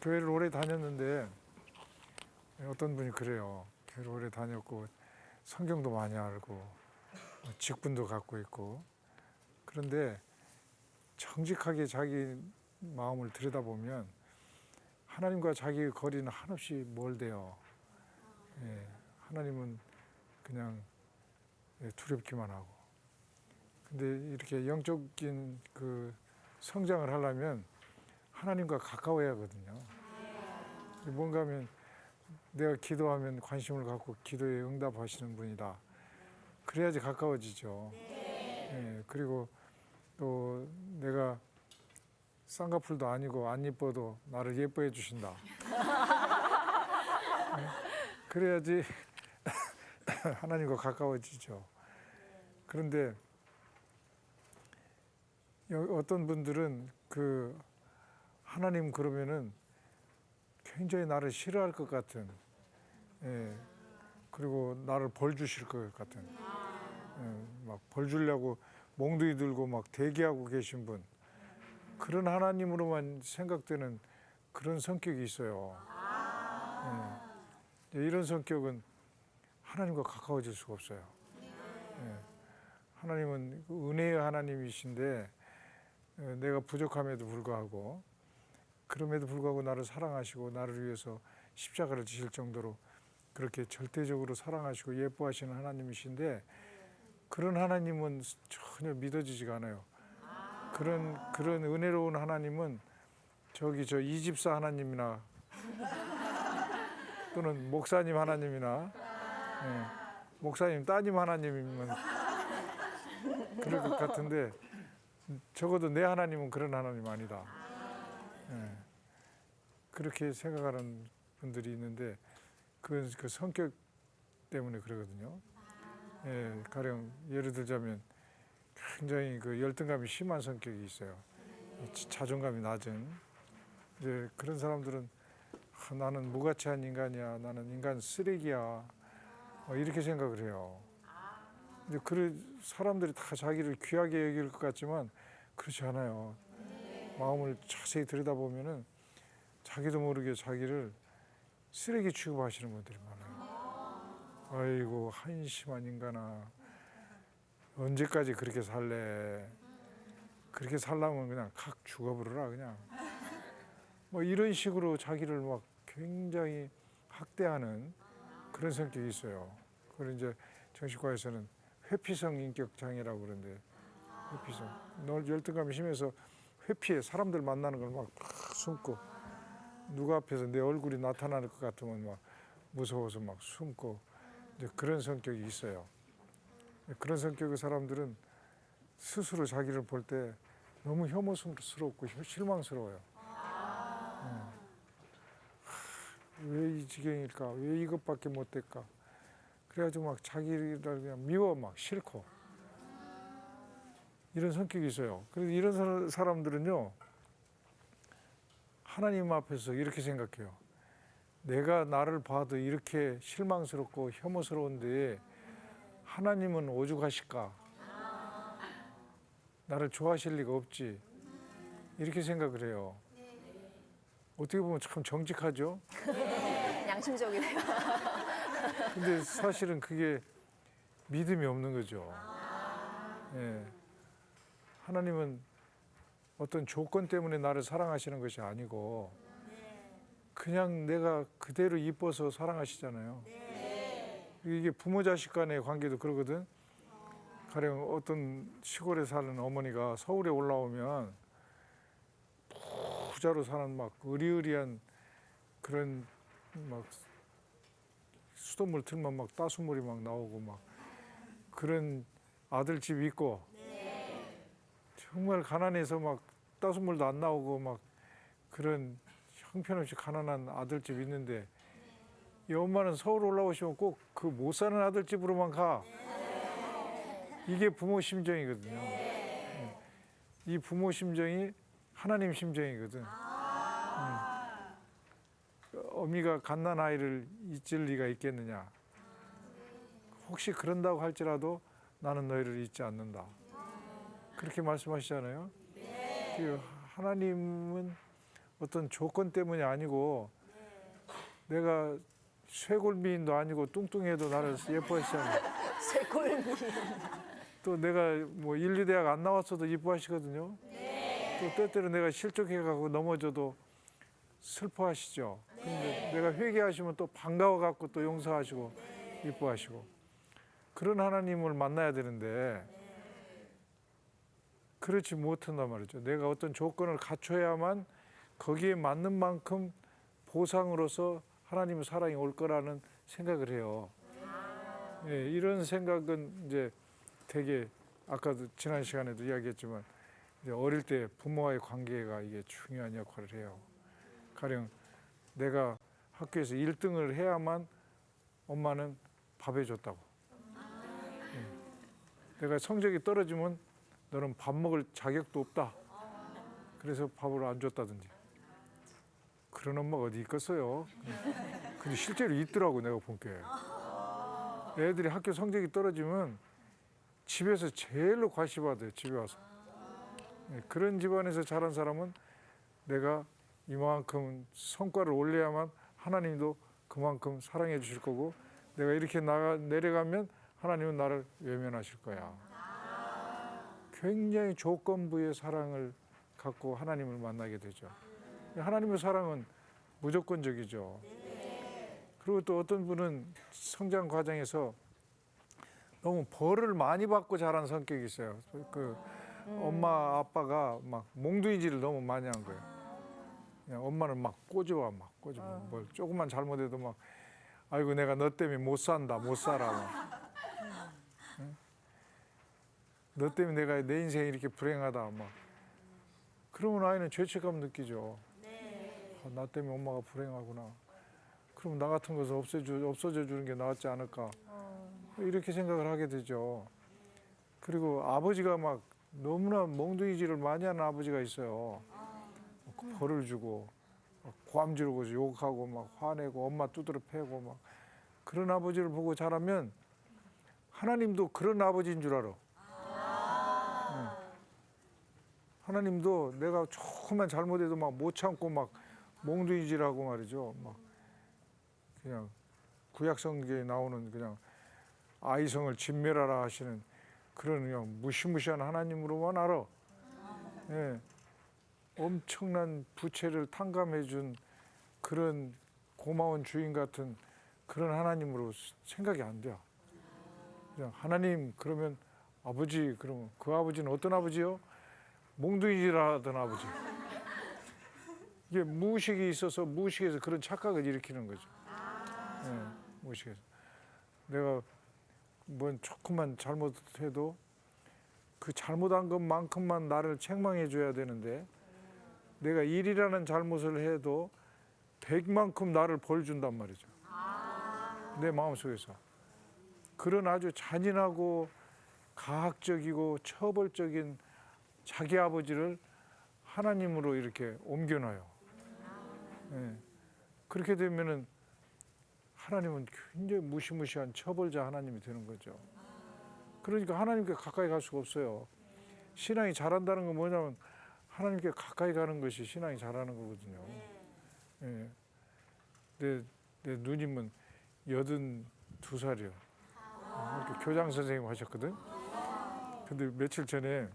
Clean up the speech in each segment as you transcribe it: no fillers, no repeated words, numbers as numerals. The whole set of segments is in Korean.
교회를 오래 다녔는데 어떤 분이 그래요. 교회를 오래 다녔고 성경도 많이 알고 직분도 갖고 있고, 그런데 정직하게 자기 마음을 들여다보면 하나님과 자기의 거리는 한없이 멀대요. 하나님은 그냥 두렵기만 하고. 근데 이렇게 영적인 그 성장을 하려면 하나님과 가까워야 하거든요. 뭔가 하면 내가 기도하면 관심을 갖고 기도에 응답하시는 분이다. 그래야지 가까워지죠. 그리고 또 내가 쌍꺼풀도 아니고 안 예뻐도 나를 예뻐해 주신다. 그래야지 하나님과 가까워지죠. 그런데 어떤 분들은 그 하나님 그러면은 굉장히 나를 싫어할 것 같은, 그리고 나를 벌 주실 것 같은, 막 벌 주려고 몽둥이 들고 막 대기하고 계신 분, 그런 하나님으로만 생각되는 그런 성격이 있어요. 이런 성격은 하나님과 가까워질 수가 없어요. 하나님은 은혜의 하나님이신데 내가 부족함에도 불구하고, 그럼에도 불구하고 나를 사랑하시고 나를 위해서 십자가를 지실 정도로 그렇게 절대적으로 사랑하시고 예뻐하시는 하나님이신데, 그런 하나님은 전혀 믿어지지가 않아요. 그런 은혜로운 하나님은 저 이집사 하나님이나 또는 목사님 하나님이나, 목사님 따님 하나님이면 그럴 것 같은데, 적어도 내 하나님은 그런 하나님 아니다. 그렇게 생각하는 분들이 있는데 그건 그 성격 때문에 그러거든요. 가령 예를 들자면 굉장히 그 열등감이 심한 성격이 있어요. 자존감이 낮은. 이제 그런 사람들은 나는 무가치한 인간이야, 나는 인간 쓰레기야, 이렇게 생각을 해요. 근데 그 사람들이 다 자기를 귀하게 여길 것 같지만 그렇지 않아요. 마음을 자세히 들여다보면은 자기도 모르게 자기를 쓰레기 취급하시는 분들이 많아요. 아이고 한심한 인간아, 언제까지 그렇게 살래? 그렇게 살려면 그냥 칵 죽어버려라 그냥. 뭐 이런 식으로 자기를 막 굉장히 학대하는 그런 성격이 있어요. 그걸 이제 정신과에서는 회피성 인격 장애라고 그러는데, 회피성. 너 열등감이 심해서 회피해. 사람들 만나는 걸 막 숨고, 누가 앞에서 내 얼굴이 나타날 것 같으면 막 무서워서 막 숨고, 이제 그런 성격이 있어요. 그런 성격의 사람들은 스스로 자기를 볼 때 너무 혐오스럽고 실망스러워요. 왜 이 지경일까? 왜 이것밖에 못 될까? 그래가지고 막 자기를 그냥 미워, 막 싫고, 이런 성격이 있어요. 그래서 이런 사람들은요, 하나님 앞에서 이렇게 생각해요. 내가 나를 봐도 이렇게 실망스럽고 혐오스러운데 하나님은 오죽하실까? 나를 좋아하실 리가 없지. 이렇게 생각을 해요. 어떻게 보면 참 정직하죠? 양심적이네요. 근데 사실은 그게 믿음이 없는 거죠. 하나님은 어떤 조건 때문에 나를 사랑하시는 것이 아니고 그냥 내가 그대로 이뻐서 사랑하시잖아요. 이게 부모 자식 간의 관계도 그러거든. 가령 어떤 시골에 사는 어머니가 서울에 올라오면 부자로 사는 막 의리의리한 그런 막 수돗물 틀면 막 따순물이 막 나오고 막 그런 아들 집 있고, 정말 가난해서 막 따순물도 안 나오고 막 그런 형편없이 가난한 아들 집 있는데, 이 엄마는 서울 올라오시면 꼭 그 못 사는 아들 집으로만 가. 이게 부모 심정이거든요. 이 부모 심정이 하나님 심정이거든. 어미가 갓난 아이를 잊을 리가 있겠느냐. 혹시 그런다고 할지라도 나는 너희를 잊지 않는다. 그렇게 말씀하시잖아요. 하나님은 어떤 조건 때문이 아니고 내가 쇄골미인도 아니고 뚱뚱해도 나를 예뻐하시잖아요. 쇠골미. 또 내가 뭐 인류대학 안 나왔어도 이뻐하시거든요. 또 때때로 내가 실족해가고 넘어져도 슬퍼하시죠. 근데 내가 회개하시면 또 반가워갖고 또 용서하시고 이뻐하시고 그런 하나님을 만나야 되는데 그렇지 못한단 말이죠. 내가 어떤 조건을 갖춰야만 거기에 맞는 만큼 보상으로서 하나님의 사랑이 올 거라는 생각을 해요. 예, 이런 생각은 이제 되게 아까도 지난 시간에도 이야기했지만 이제 어릴 때 부모와의 관계가 이게 중요한 역할을 해요. 가령 내가 학교에서 1등을 해야만 엄마는 밥 해줬다고. 예. 내가 성적이 떨어지면 너는 밥 먹을 자격도 없다. 그래서 밥을 안 줬다든지. 그런 엄마가 어디 있겠어요. 근데 실제로 있더라고 내가 본 게. 애들이 학교 성적이 떨어지면 집에서 제일로 과시받아요. 집에 와서. 예, 그런 집안에서 자란 사람은 내가 이만큼 성과를 올려야만 하나님도 그만큼 사랑해 주실 거고 내가 이렇게 내려가면 하나님은 나를 외면하실 거야. 굉장히 조건부의 사랑을 갖고 하나님을 만나게 되죠. 하나님의 사랑은 무조건적이죠. 그리고 또 어떤 분은 성장 과정에서 너무 벌을 많이 받고 자란 성격이 있어요. 그 엄마 아빠가 막 몽둥이질을 너무 많이 한 거예요. 그냥 엄마는 막 꼬집어 뭘 조금만 잘못해도 막 아이고 내가 너 때문에 못 산다 못 살아 막. 응? 너 때문에 내가 내 인생이 이렇게 불행하다 막. 그러면 아이는 죄책감 느끼죠. 아, 나 때문에 엄마가 불행하구나. 그럼 나 같은 것을 없어져 주는 게 낫지 않을까. 이렇게 생각을 하게 되죠. 그리고 아버지가 막 너무나 몽둥이질을 많이 하는 아버지가 있어요. 벌을 주고 고함 지르고 욕하고 막 화내고 엄마 두드려 패고 막 그런 아버지를 보고 자라면 하나님도 그런 아버지인 줄 알아. 하나님도 내가 조금만 잘못해도 막 못 참고 막 몽둥이질하고 말이죠. 막 그냥 구약 성경에 나오는 그냥 아이성을 진멸하라 하시는 그런 그냥 무시무시한 하나님으로만 알아. 예. 엄청난 부채를 탕감해 준 그런 고마운 주인 같은 그런 하나님으로 생각이 안 돼요. 그냥 하나님 그러면 아버지 그러면 그 아버지는 어떤 아버지요? 몽둥이질하던 아버지. 이게 무의식이 있어서 무의식에서 그런 착각을 일으키는 거죠. 예, 무의식에서. 내가 뭔 조금만 잘못해도 그 잘못한 것만큼만 나를 책망해 줘야 되는데 내가 일이라는 잘못을 해도 100만큼 나를 벌 준단 말이죠. 내 마음속에서. 그런 아주 잔인하고 가학적이고 처벌적인 자기 아버지를 하나님으로 이렇게 옮겨놔요. 예. 그렇게 되면은 하나님은 굉장히 무시무시한 처벌자 하나님이 되는 거죠. 그러니까 하나님께 가까이 갈 수가 없어요. 신앙이 잘한다는 건 뭐냐면 하나님께 가까이 가는 것이 신앙이 잘하는 거거든요. 예. 내 누님은 82살이요. 이렇게 교장 선생님 하셨거든. 근데 며칠 전에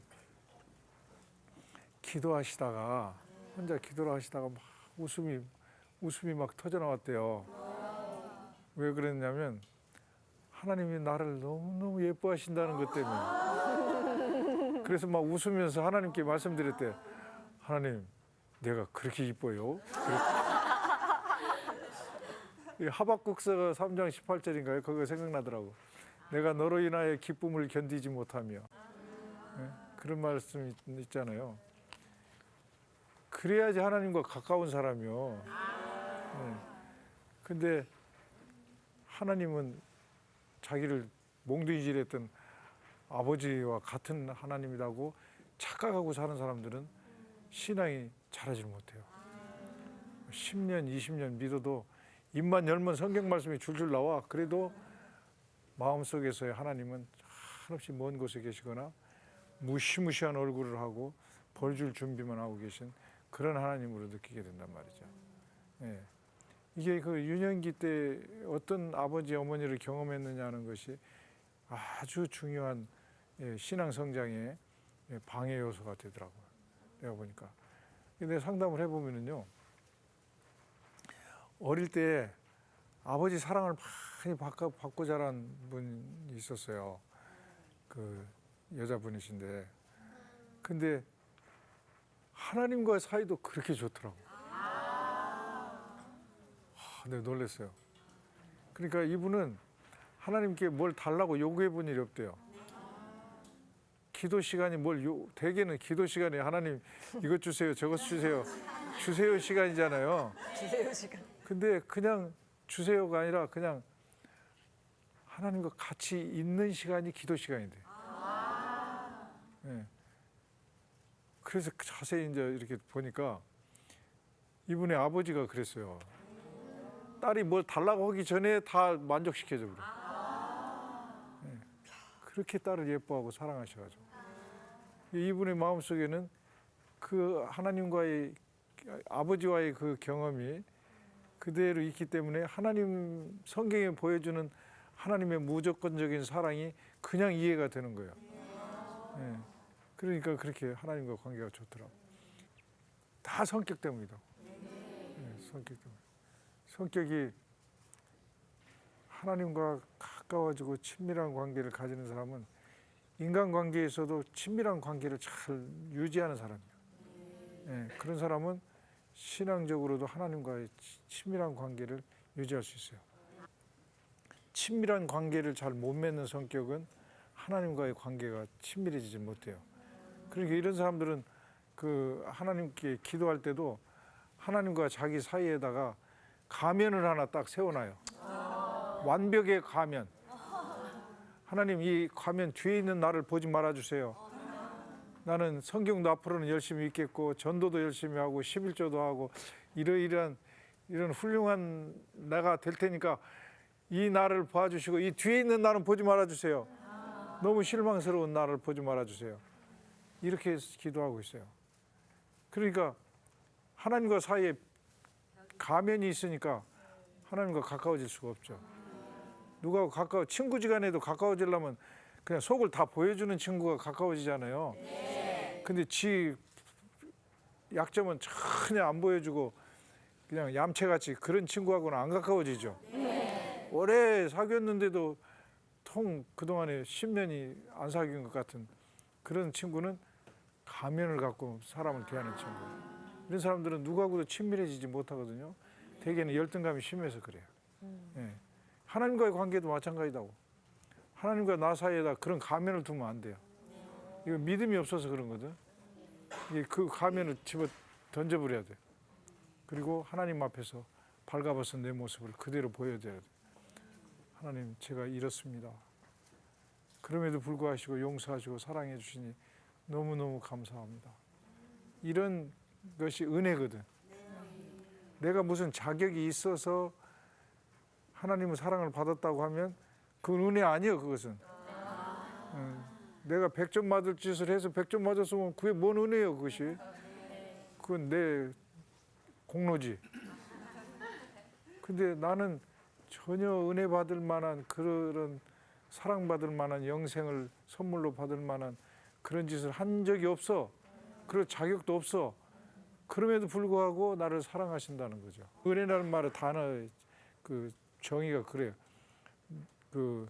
기도하시다가 혼자 기도를 하시다가 막 웃음이 막 터져 나왔대요. 왜 그랬냐면 하나님이 나를 너무너무 예뻐하신다는 것 때문에. 그래서 막 웃으면서 하나님께 말씀드렸대. 하나님, 내가 그렇게 이뻐요? 이 하박국서 3장 18절인가요? 그거 생각나더라고. 내가 너로 인하여 기쁨을 견디지 못하며. 네? 그런 말씀이 있잖아요. 그래야지 하나님과 가까운 사람이요. 네. 근데 하나님은 자기를 몽둥이질했던 아버지와 같은 하나님이라고 착각하고 사는 사람들은 신앙이 자라지 못해요. 10년, 20년 믿어도 입만 열면 성경 말씀이 줄줄 나와. 그래도 마음속에서의 하나님은 한없이 먼 곳에 계시거나 무시무시한 얼굴을 하고 벌 줄 준비만 하고 계신 그런 하나님으로 느끼게 된단 말이죠. 예. 이게 그 유년기 때 어떤 아버지 어머니를 경험했느냐는 것이 아주 중요한 신앙 성장의 방해 요소가 되더라고요. 내가 보니까. 근데 상담을 해보면은요, 어릴 때 아버지 사랑을 많이 받고 자란 분이 있었어요. 그 여자분이신데, 근데 하나님과의 사이도 그렇게 좋더라고. 내가 놀랐어요. 그러니까 이분은 하나님께 뭘 달라고 요구해 본 일이 없대요. 기도 시간이 대개는 기도 시간에 하나님 이것 주세요, 저것 주세요, 주세요 시간이잖아요. 주세요 시간. 근데 그냥 주세요가 아니라 그냥 하나님과 같이 있는 시간이 기도 시간인데. 예. 그래서 자세히 이제 이렇게 보니까 이분의 아버지가 그랬어요. 딸이 뭘 달라고 하기 전에 다 만족시켜줘 그래. 예. 그렇게 딸을 예뻐하고 사랑하셔가지고 이분의 마음속에는 그 하나님과의 아버지와의 그 경험이 그대로 있기 때문에 하나님 성경에 보여주는 하나님의 무조건적인 사랑이 그냥 이해가 되는 거예요. 예. 그러니까 그렇게 하나님과 관계가 좋더라고. 다 성격 때문이다. 예, 성격 때문에. 성격이 하나님과 가까워지고 친밀한 관계를 가지는 사람은 인간관계에서도 친밀한 관계를 잘 유지하는 사람이에요. 예, 그런 사람은 신앙적으로도 하나님과의 친밀한 관계를 유지할 수 있어요. 친밀한 관계를 잘 못 맺는 성격은 하나님과의 관계가 친밀해지지 못해요. 그러니까 이런 사람들은 그 하나님께 기도할 때도 하나님과 자기 사이에다가 가면을 하나 딱 세워놔요. 완벽의 가면. 하나님, 이 가면 뒤에 있는 나를 보지 말아주세요. 나는 성경도 앞으로는 열심히 읽겠고 전도도 열심히 하고 11조도 하고 이런 훌륭한 나가 될 테니까 이 나를 봐주시고 이 뒤에 있는 나는 보지 말아주세요. 너무 실망스러운 나를 보지 말아주세요. 이렇게 기도하고 있어요. 그러니까 하나님과 사이에 가면이 있으니까 하나님과 가까워질 수가 없죠. 누가 친구지간에도 가까워지려면 그냥 속을 다 보여주는 친구가 가까워지잖아요. 근데 지 약점은 전혀 안 보여주고 그냥 얌체같이 그런 친구하고는 안 가까워지죠. 오래 사귀었는데도 그동안에 10년이 안 사귄 것 같은 그런 친구는 가면을 갖고 사람을 대하는 친구예요. 이런 사람들은 누구하고도 친밀해지지 못하거든요. 대개는 열등감이 심해서 그래요. 예. 하나님과의 관계도 마찬가지다고. 하나님과 나 사이에다 그런 가면을 두면 안 돼요. 이거 믿음이 없어서 그런 거든. 그 가면을 집어 던져버려야 돼. 그리고 하나님 앞에서 발가벗은 내 모습을 그대로 보여줘야 돼. 하나님, 제가 이렇습니다. 그럼에도 불구하시고 용서하시고 사랑해 주시니 너무너무 감사합니다. 이런 것이 은혜거든. 내가 무슨 자격이 있어서 하나님의 사랑을 받았다고 하면 그건 은혜 아니에요. 그것은. 내가 100점 맞을 짓을 해서 100점 맞았으면 그게 뭔 은혜예요. 그것이. 그건 내 공로지. 근데 나는 전혀 은혜 받을 만한 그런 사랑받을 만한 영생을 선물로 받을 만한 그런 짓을 한 적이 없어. 그럴 자격도 없어. 그럼에도 불구하고 나를 사랑하신다는 거죠. 은혜라는 말의 단어의 그 정의가 그래요. 그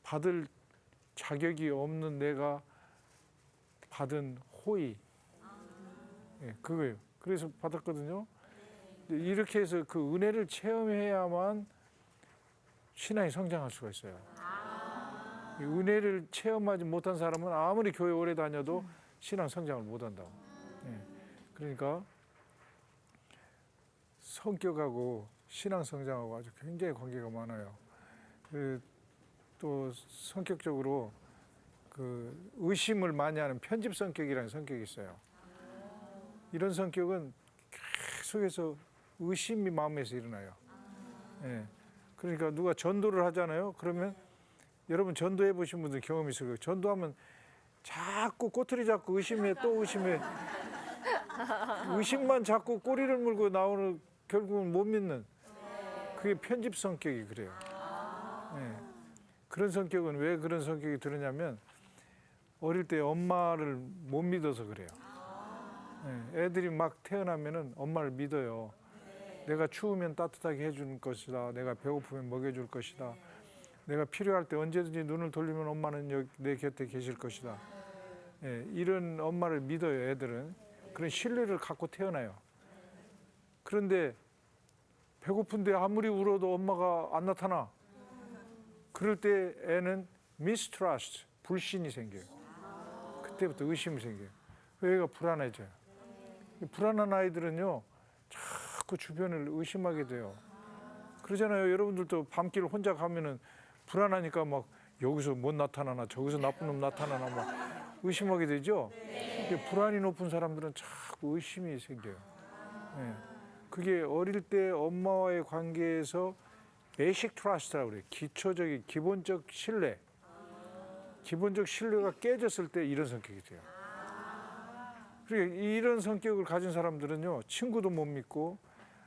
받을 자격이 없는 내가 받은 호의. 예, 그거예요. 그래서 받았거든요. 이렇게 해서 그 은혜를 체험해야만 신앙이 성장할 수가 있어요. 이 은혜를 체험하지 못한 사람은 아무리 교회 오래 다녀도 신앙 성장을 못 한다고. 예. 그러니까 성격하고 신앙 성장하고 아주 굉장히 관계가 많아요. 또 성격적으로 그 의심을 많이 하는 편집 성격이라는 성격이 있어요. 이런 성격은 계속해서 의심이 마음에서 일어나요. 예. 그러니까 누가 전도를 하잖아요. 그러면 여러분 전도해 보신 분들 경험이 있을 거예요. 전도하면 자꾸 꼬투리 잡고 의심해 또 의심해. 의심만 자꾸 꼬리를 물고 나오는 결국은 못 믿는 그게 편집 성격이 그래요. 예. 그런 성격은 왜 그런 성격이 들으냐면 어릴 때 엄마를 못 믿어서 그래요. 예. 애들이 막 태어나면은 엄마를 믿어요. 내가 추우면 따뜻하게 해줄 것이다. 내가 배고프면 먹여줄 것이다. 내가 필요할 때 언제든지 눈을 돌리면 엄마는 여기 내 곁에 계실 것이다. 예, 이런 엄마를 믿어요, 애들은. 그런 신뢰를 갖고 태어나요. 그런데 배고픈데 아무리 울어도 엄마가 안 나타나. 그럴 때 애는 mistrust, 불신이 생겨요. 그때부터 의심이 생겨요. 애가 불안해져요. 불안한 아이들은요, 자꾸 주변을 의심하게 돼요. 그러잖아요. 여러분들도 밤길 혼자 가면은 불안하니까 막 여기서 못 나타나나 저기서 나쁜 놈 나타나나 막 의심하게 되죠. 불안이 높은 사람들은 자꾸 의심이 생겨요. 예. 그게 어릴 때 엄마와의 관계에서 베이식 트러스트라고 그래요. 기초적인 기본적 신뢰. 기본적 신뢰가 깨졌을 때 이런 성격이 돼요. 그리고 이런 성격을 가진 사람들은요, 친구도 못 믿고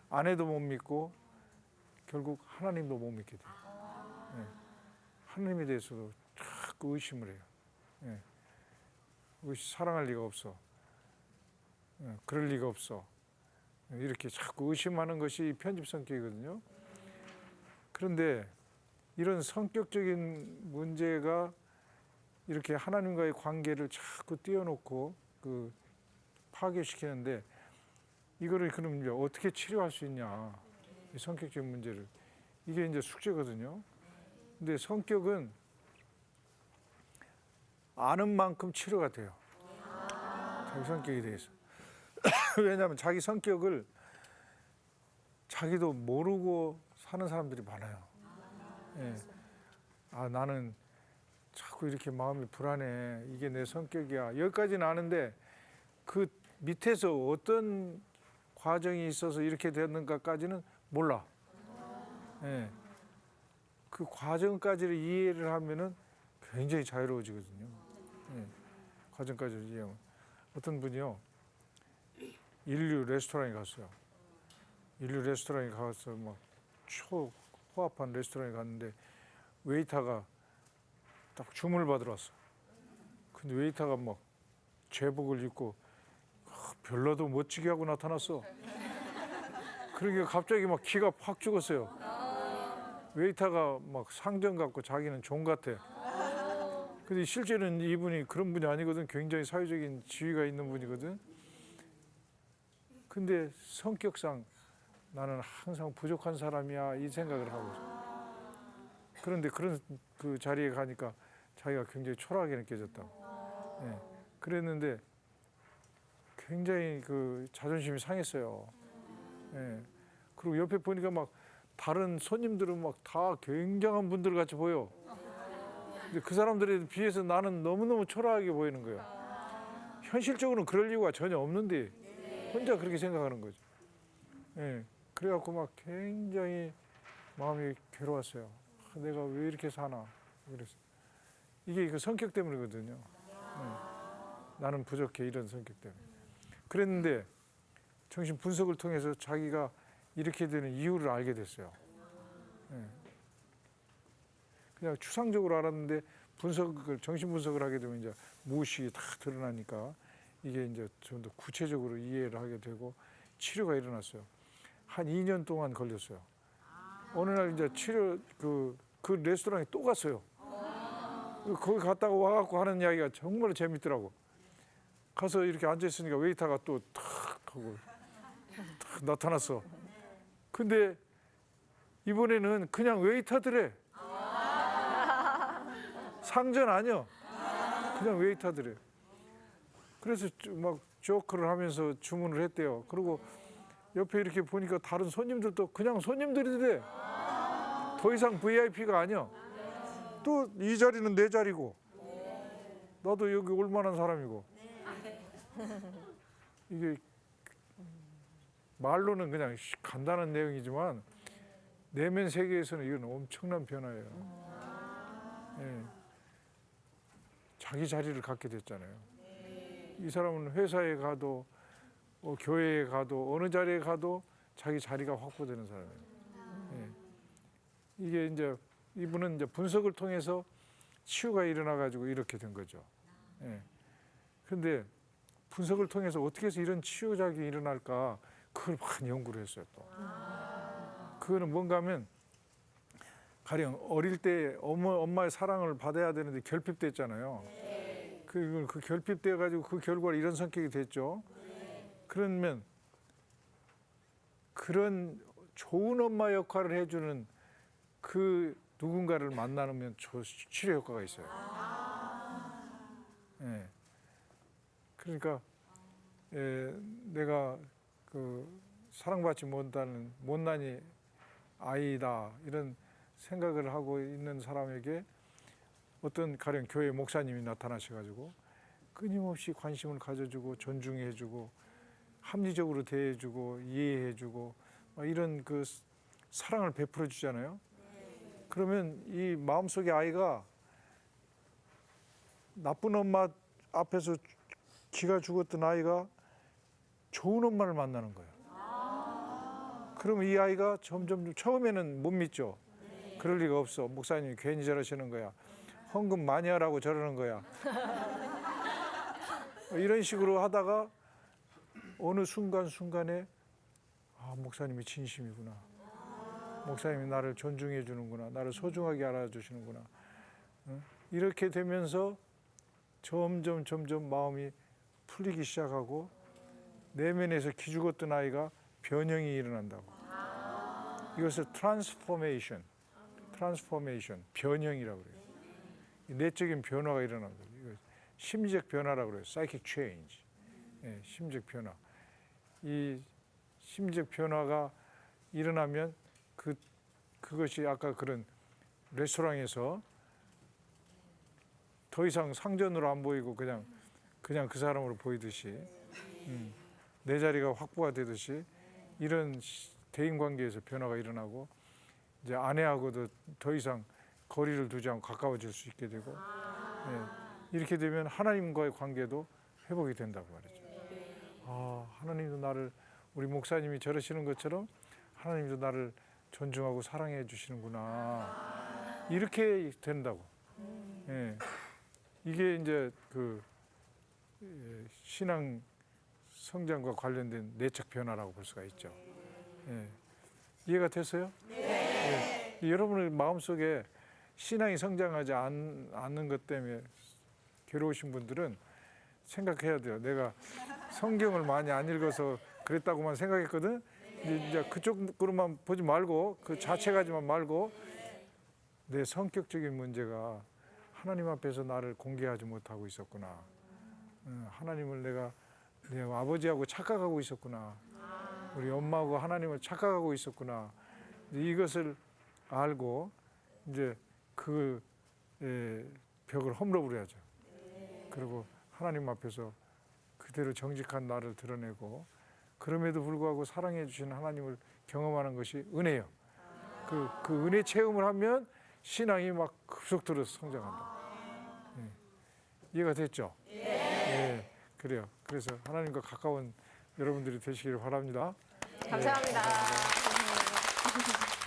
아내도 못 믿고 결국 하나님도 못 믿게 돼요. 예. 하나님에 대해서도 자꾸 의심을 해요. 예. 사랑할 리가 없어. 예. 그럴 리가 없어. 이렇게 자꾸 의심하는 것이 편집 성격이거든요. 그런데 이런 성격적인 문제가 이렇게 하나님과의 관계를 자꾸 띄워놓고 파괴시키는데 이거를 그럼 이제 어떻게 치료할 수 있냐? 이 성격적인 문제를. 이게 이제 숙제거든요. 근데 성격은 아는 만큼 치료가 돼요. 자기 성격에 대해서. 왜냐하면 자기 성격을 자기도 모르고 사는 사람들이 많아요. 예. 아, 나는 자꾸 이렇게 마음이 불안해. 이게 내 성격이야. 여기까지는 아는데 그 밑에서 어떤 과정이 있어서 이렇게 됐는가까지는 몰라. 예. 그 과정까지를 이해를 하면은 굉장히 자유로워지거든요. 예. 과정까지를 이해하면. 어떤 분이요. 인류 레스토랑에 갔어요. 인류 레스토랑에 가서 막 초호합한 레스토랑에 갔는데 웨이터가 딱 주문을 받으러 왔어. 근데 웨이터가 막 제복을 입고 별로도 멋지게 하고 나타났어. 그러니까 갑자기 막 기가 팍 죽었어요. 웨이터가 막 상점 같고 자기는 종 같아. 근데 실제는 이분이 그런 분이 아니거든. 굉장히 사회적인 지위가 있는 분이거든. 근데 성격상 나는 항상 부족한 사람이야 이 생각을 하고 있어. 그런데 그런 그 자리에 가니까 자기가 굉장히 초라하게 느껴졌다. 예. 그랬는데 굉장히 그 자존심이 상했어요. 예. 그리고 옆에 보니까 막 다른 손님들은 막 다 굉장한 분들 같이 보여. 근데 그 사람들에 비해서 나는 너무너무 초라하게 보이는 거예요. 현실적으로는 그럴 이유가 전혀 없는데 혼자 그렇게 생각하는 거죠. 예. 그래갖고 막 굉장히 마음이 괴로웠어요. 아, 내가 왜 이렇게 사나. 그래서 이게 그 성격 때문이거든요. 예. 나는 부족해 이런 성격 때문에. 그랬는데 정신 분석을 통해서 자기가 이렇게 되는 이유를 알게 됐어요. 예. 그냥 추상적으로 알았는데 정신 분석을 하게 되면 이제 무의식이 다 드러나니까 이게 이제 좀 더 구체적으로 이해를 하게 되고 치료가 일어났어요. 한 2년 동안 걸렸어요. 어느 날 이제 그 레스토랑에 또 갔어요. 거기 갔다가 와갖고 하는 이야기가 정말 재밌더라고. 가서 이렇게 앉아 있으니까 웨이터가 또 탁 하고 탁 나타났어. 근데 이번에는 그냥 웨이터들에 상전 아니야. 그냥 웨이터들에. 그래서 막 조크를 하면서 주문을 했대요. 그리고 옆에 이렇게 보니까 다른 손님들도 그냥 손님들이래. 더 이상 VIP가 아니야. 또 이 자리는 내 자리고 나도 여기 올 만한 사람이고. 이게 말로는 그냥 간단한 내용이지만 내면 세계에서는 이건 엄청난 변화예요. 예. 자기 자리를 갖게 됐잖아요. 이 사람은 회사에 가도 교회에 가도 어느 자리에 가도 자기 자리가 확보되는 사람이에요. 예. 이게 이제 이분은 이제 분석을 통해서 치유가 일어나 가지고 이렇게 된 거죠. 예. 근데 분석을 통해서 어떻게 해서 이런 치유작용이 일어날까 그걸 많이 연구를 했어요. 또 그거는 뭔가 하면 가령 어릴 때 엄마의 사랑을 받아야 되는데 결핍됐잖아요. 그 결핍돼 가지고 그 결과로 이런 성격이 됐죠. 그러면 그런 좋은 엄마 역할을 해주는 그 누군가를 만나면 치료 효과가 있어요. 예. 그러니까 내가 그 사랑받지 못하는 못난이 아이다 이런 생각을 하고 있는 사람에게 어떤 가령 교회 목사님이 나타나셔가지고 끊임없이 관심을 가져주고 존중해주고 합리적으로 대해주고 이해해주고 막 이런 그 사랑을 베풀어 주잖아요. 그러면 이 마음속의 아이가 나쁜 엄마 앞에서 기가 죽었던 아이가 좋은 엄마를 만나는 거예요. 그러면 이 아이가 점점 처음에는 못 믿죠. 그럴 리가 없어. 목사님이 괜히 저러시는 거야. 헌금 많이 하라고 저러는 거야. 이런 식으로 하다가 어느 순간순간에 목사님이 진심이구나. 목사님이 나를 존중해 주는구나. 나를 소중하게 알아주시는구나. 이렇게 되면서 점점 마음이 풀리기 시작하고 내면에서 기죽었던 아이가 변형이 일어난다고. 이것을 트랜스포메이션, 변형이라고 그래요. 내적인 변화가 일어나는 거예요. 심리적 변화라고 그래요. psychic change. 예, 심리적 변화. 이 심리적 변화가 일어나면 그것이 아까 그런 레스토랑에서 더 이상 상전으로 안 보이고 그냥 그 사람으로 보이듯이 내 자리가 확보가 되듯이 이런 대인 관계에서 변화가 일어나고 이제 아내하고도 더 이상 거리를 두지 않고 가까워질 수 있게 되고 이렇게 되면 하나님과의 관계도 회복이 된다고 말이죠. 하나님도 나를 우리 목사님이 저러시는 것처럼 하나님도 나를 존중하고 사랑해 주시는구나 이렇게 된다고. 이게 이제 그 신앙 성장과 관련된 내적 변화라고 볼 수가 있죠. 이해가 됐어요? 네. 여러분의 마음속에 신앙이 성장하지 않는 것 때문에 괴로우신 분들은 생각해야 돼요. 내가 성경을 많이 안 읽어서 그랬다고만 생각했거든. 이제 그쪽으로만 보지 말고 그 자체 가지만 말고 내 성격적인 문제가 하나님 앞에서 나를 공개하지 못하고 있었구나. 하나님을 내가 내 아버지하고 착각하고 있었구나. 우리 엄마하고 하나님을 착각하고 있었구나. 이것을 알고 이제 그 벽을 헐물어버려야죠. 그리고 하나님 앞에서 그대로 정직한 나를 드러내고 그럼에도 불구하고 사랑해 주시는 하나님을 경험하는 것이 은혜예요. 그 은혜 체험을 하면 신앙이 막 급속도로 성장한다. 이해가 됐죠? 네. 그래요. 그래서 하나님과 가까운 여러분들이 되시기를 바랍니다. 감사합니다. 네, 감사합니다.